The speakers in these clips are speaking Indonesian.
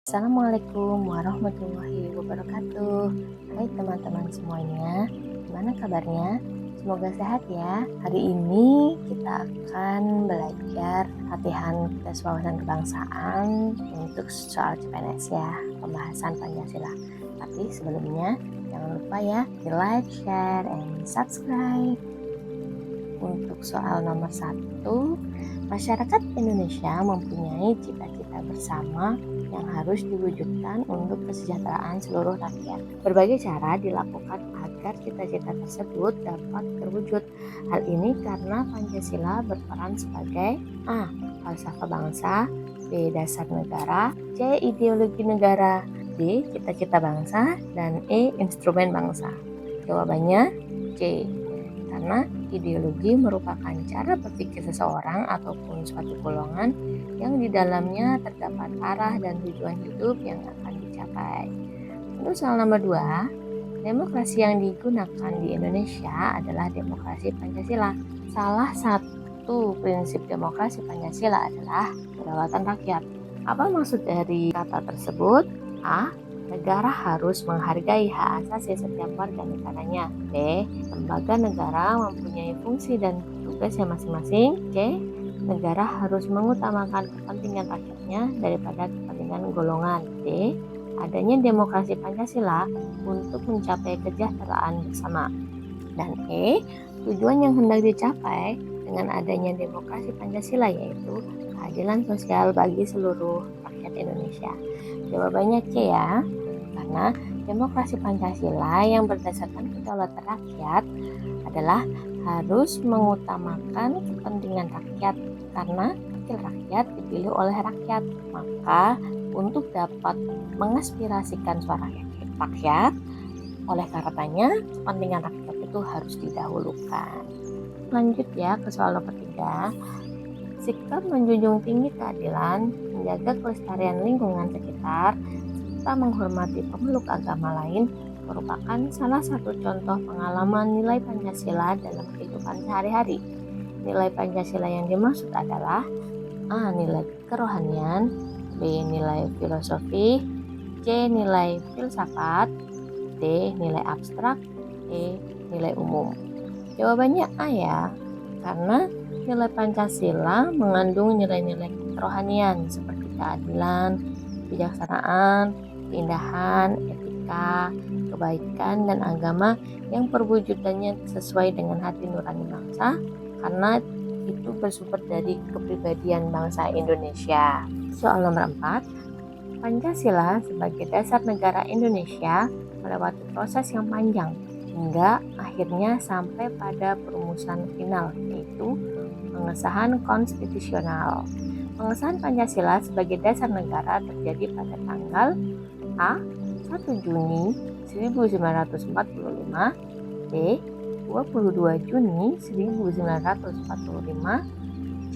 Assalamualaikum warahmatullahi wabarakatuh. Hai teman-teman semuanya, gimana kabarnya? Semoga sehat ya. Hari ini kita akan belajar latihan tes wawasan kebangsaan untuk soal CPNS ya, pembahasan Pancasila. Tapi sebelumnya jangan lupa ya di like, share, and subscribe. Untuk soal nomor 1, masyarakat Indonesia mempunyai cita-cita bersama yang harus diwujudkan untuk kesejahteraan seluruh rakyat. Berbagai cara dilakukan agar cita-cita tersebut dapat terwujud. Hal ini karena Pancasila berperan sebagai A. Falsafah bangsa, B. Dasar negara, C. Ideologi negara, D. Cita-cita bangsa, dan E. Instrumen bangsa. Jawabannya C. Karena ideologi merupakan cara berpikir seseorang ataupun suatu golongan yang di dalamnya terdapat arah dan tujuan hidup yang akan dicapai. Untuk soal nomor 2, demokrasi yang digunakan di Indonesia adalah demokrasi Pancasila. Salah satu prinsip demokrasi Pancasila adalah kedaulatan rakyat. Apa maksud dari kata tersebut? A. Negara harus menghargai hak asasi setiap warga negaranya. B. Lembaga negara mempunyai fungsi dan tugasnya masing-masing. C. Negara harus mengutamakan kepentingan rakyatnya daripada kepentingan golongan. D. Adanya demokrasi Pancasila untuk mencapai kesejahteraan bersama. Dan E. Tujuan yang hendak dicapai dengan adanya demokrasi Pancasila yaitu keadilan sosial bagi seluruh rakyat Indonesia. Jawabannya C ya, karena demokrasi Pancasila yang berdasarkan kedaulatan rakyat adalah harus mengutamakan kepentingan rakyat karena wakil rakyat dipilih oleh rakyat. Maka untuk dapat mengaspirasikan suara rakyat, oleh karenanya kepentingan rakyat itu harus didahulukan. Lanjut ya ke soal nomor 3. Sikap menjunjung tinggi keadilan, menjaga kelestarian lingkungan sekitar, serta menghormati pemeluk agama lain merupakan salah satu contoh pengalaman nilai Pancasila dalam kehidupan sehari-hari. Nilai Pancasila yang dimaksud adalah A. Nilai kerohanian, B. Nilai filosofi, C. Nilai filsafat, D. Nilai abstrak, E. Nilai umum. Jawabannya A ya, karena nilai Pancasila mengandung nilai-nilai kerohanian seperti keadilan, kebijaksanaan, keindahan, etika, kebaikan, dan agama yang perwujudannya sesuai dengan hati nurani bangsa karena itu bersumber dari kepribadian bangsa Indonesia. Soal nomor 4, Pancasila sebagai dasar negara Indonesia melewati proses yang panjang hingga akhirnya sampai pada perumusan final yaitu pengesahan konstitusional. Pengesahan Pancasila sebagai dasar negara terjadi pada tanggal A. 1 Juni 1945, B. 22 Juni 1945,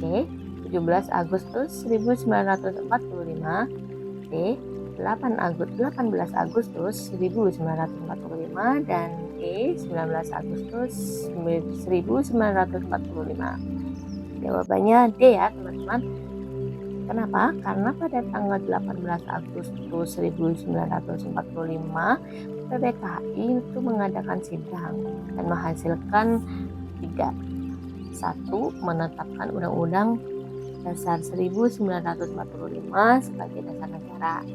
C. 17 Agustus 1945, D. 18 Agustus 1945, dan E. 19 Agustus 1945. Jawabannya D ya teman-teman. Kenapa? Karena pada tanggal 18 Agustus 1945 PBKI itu mengadakan sidang dan menghasilkan 3. 1. Menetapkan Undang-Undang Dasar 1945 sebagai dasar negara.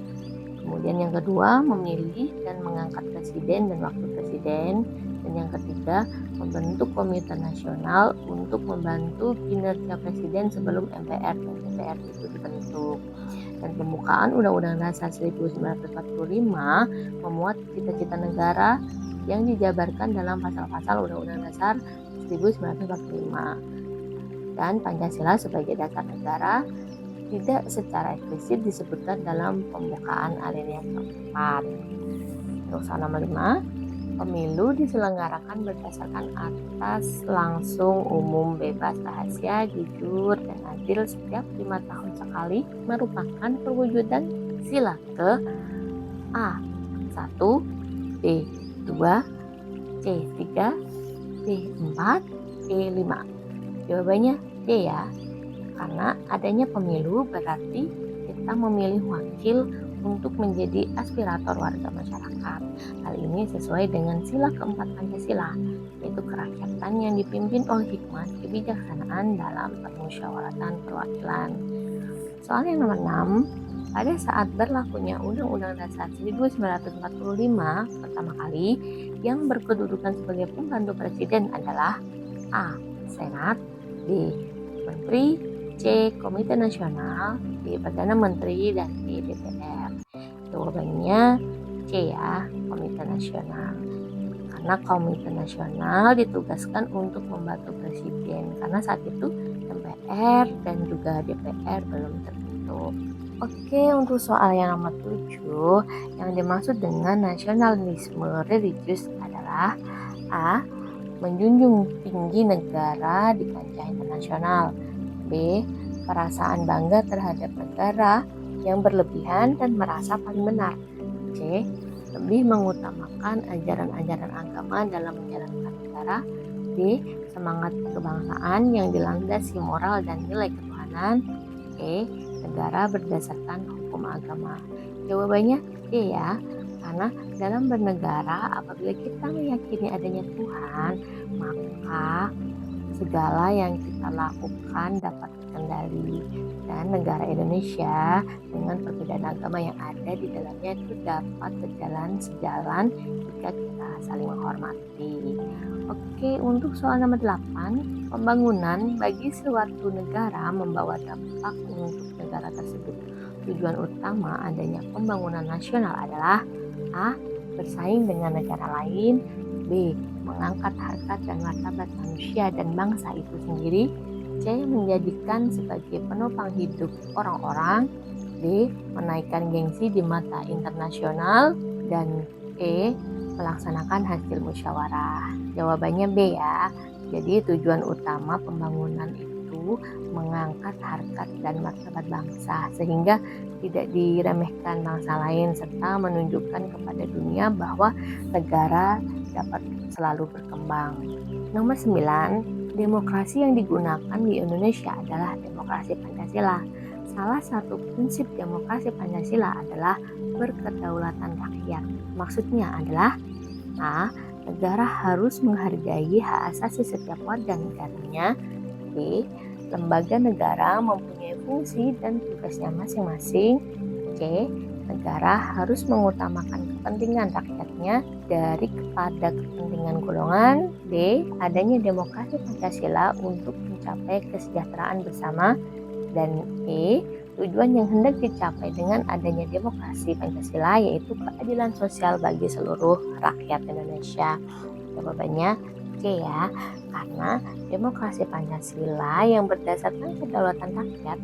Kemudian yang kedua, memilih dan mengangkat presiden dan wakil presiden. Dan yang ketiga, membentuk komite nasional untuk membantu kinerja presiden sebelum MPR dan DPR itu dibentuk. Dan pembukaan Undang-Undang Dasar 1945 memuat cita-cita negara yang dijabarkan dalam pasal-pasal Undang-Undang Dasar 1945. Dan Pancasila sebagai dasar negara tidak secara eksplisit disebutkan dalam pembukaan alinea keempat. Untuk soal nomor 5, pemilu diselenggarakan berdasarkan atas langsung, umum, bebas, rahasia, jujur, dan adil setiap 5 tahun sekali merupakan perwujudan sila ke A. 1, B. 2, C. 3, D. 4, E. 5. Jawabannya D ya. Karena adanya pemilu berarti kita memilih wakil untuk menjadi aspirator warga masyarakat. Hal ini sesuai dengan sila keempat Pancasila, yaitu kerakyatan yang dipimpin oleh hikmat kebijaksanaan dalam permusyawaratan perwakilan. Soal yang nomor 6, pada saat berlakunya Undang-Undang Dasar 1945 pertama kali, yang berkedudukan sebagai pembantu presiden adalah A. Senat, B. Menteri, C. Komite Nasional, D. Perdana Menteri, dan D. DPR. Jawabannya C ya, Komite Nasional. Karena Komite Nasional ditugaskan untuk membantu presiden, karena saat itu MPR dan juga DPR belum terbentuk. Oke, untuk soal yang nomor 7, yang dimaksud dengan nasionalisme religius adalah A. Menjunjung tinggi negara di kancah internasional, B. Perasaan bangga terhadap negara yang berlebihan dan merasa paling benar, C. Lebih mengutamakan ajaran-ajaran agama dalam menjalankan negara, D. Semangat kebangsaan yang dilandasi moral dan nilai ketuhanan, E. Negara berdasarkan hukum agama. Jawabannya D ya, karena dalam bernegara apabila kita meyakini adanya Tuhan, maka segala yang kita lakukan dapat terkendali, dan negara Indonesia dengan perbedaan agama yang ada di dalamnya itu dapat berjalan sejalan jika kita saling menghormati. Oke, untuk soal nomor 8, pembangunan bagi suatu negara membawa dampak untuk negara tersebut. Tujuan utama adanya pembangunan nasional adalah A. Bersaing dengan negara lain, B. Mengangkat harkat dan martabat manusia dan bangsa itu sendiri, C. Menjadikan sebagai penopang hidup orang-orang, D. Menaikkan gengsi di mata internasional, dan E. Melaksanakan hasil musyawarah. Jawabannya B ya. Jadi tujuan utama pembangunan itu mengangkat harkat dan martabat bangsa sehingga tidak diremehkan bangsa lain serta menunjukkan kepada dunia bahwa negara dapat selalu berkembang. Nomor 9, demokrasi yang digunakan di Indonesia adalah demokrasi Pancasila. Salah satu prinsip demokrasi Pancasila adalah berkedaulatan rakyat. Maksudnya adalah A. Negara harus menghargai hak asasi setiap warga negaranya. B. Lembaga negara mempunyai fungsi dan tugasnya masing-masing. C. Negara harus mengutamakan kepentingan rakyatnya daripada kepentingan golongan. D. Adanya demokrasi Pancasila untuk mencapai kesejahteraan bersama. Dan E. Tujuan yang hendak dicapai dengan adanya demokrasi Pancasila yaitu keadilan sosial bagi seluruh rakyat Indonesia. Jawabannya C ya, karena demokrasi Pancasila yang berdasarkan kedaulatan rakyat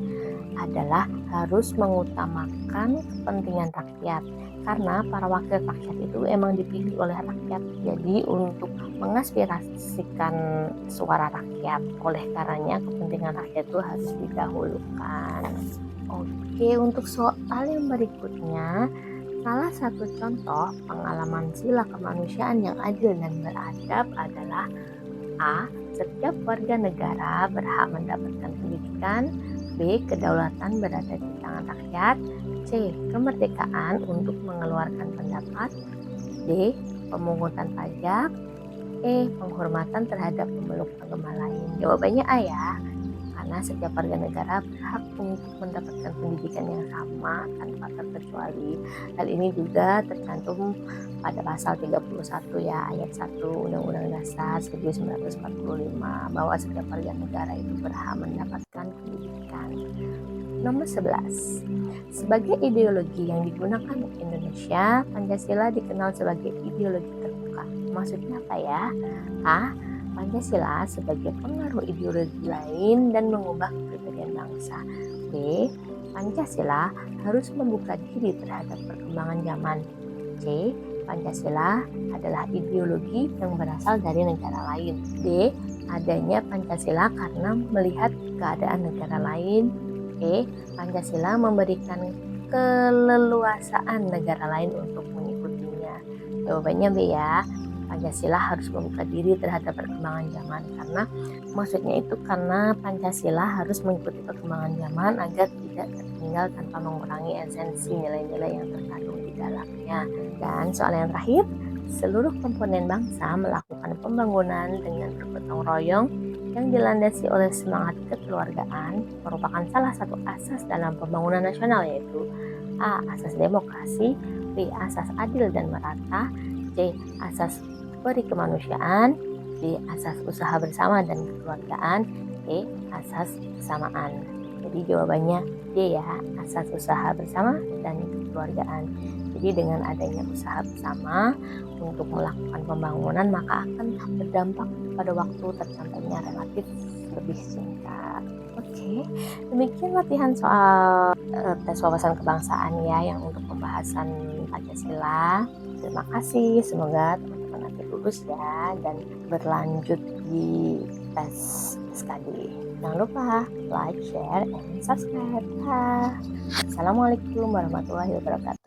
adalah harus mengutamakan kepentingan rakyat, karena para wakil rakyat itu emang dipilih oleh rakyat, jadi untuk mengaspirasikan suara rakyat. Oleh karenanya kepentingan rakyat itu harus didahulukan. Oke, untuk soal yang berikutnya, salah satu contoh pengalaman sila kemanusiaan yang adil dan beradab adalah A. Setiap warga negara berhak mendapatkan pendidikan, B. Kedaulatan berada di tangan rakyat, C. Kemerdekaan untuk mengeluarkan pendapat, D. Pemungutan pajak, E. Penghormatan terhadap pemeluk agama lain. Jawabannya A ya, karena setiap warga negara berhak untuk mendapatkan pendidikan yang sama tanpa terkecuali. Hal ini juga tercantum pada pasal 31 ya, ayat 1 Undang-Undang Dasar 1945 bahwa setiap warga negara itu berhak mendapatkan pendidikan. Nomor 11. Sebagai ideologi yang digunakan di Indonesia, Pancasila dikenal sebagai ideologi terbuka. Maksudnya apa ya? A. Pancasila sebagai pengaruh ideologi lain dan mengubah kepribadian bangsa. B. Pancasila harus membuka diri terhadap perkembangan zaman. C. Pancasila adalah ideologi yang berasal dari negara lain. D. Adanya Pancasila karena melihat keadaan negara lain. E. Pancasila memberikan keleluasaan negara lain untuk mengikutinya. Jawabannya B ya, Pancasila harus membuka diri terhadap perkembangan zaman, karena maksudnya itu karena Pancasila harus mengikuti perkembangan zaman agar tidak tertinggal tanpa mengurangi esensi nilai-nilai yang terkandung di dalamnya. Dan soal yang terakhir, seluruh komponen bangsa melakukan pembangunan dengan bergotong royong yang dilandasi oleh semangat kekeluargaan merupakan salah satu asas dalam pembangunan nasional, yaitu A. Asas demokrasi, B. Asas adil dan merata, C. Asas perikemanusiaan, D. Asas usaha bersama dan kekeluargaan, E. Asas kesamaan. Jadi jawabannya D ya, asas usaha bersama dan kekeluargaan. Jadi dengan adanya usaha bersama untuk melakukan pembangunan, maka akan berdampak pada waktu tercapainya relatif lebih singkat. Oke, demikian latihan soal tes wawasan kebangsaan ya, yang untuk pembahasan Pancasila. Terima kasih, semoga teman-teman nanti lulus ya dan berlanjut di tes SKD. Jangan lupa like, share, and subscribe. Assalamualaikum warahmatullahi wabarakatuh.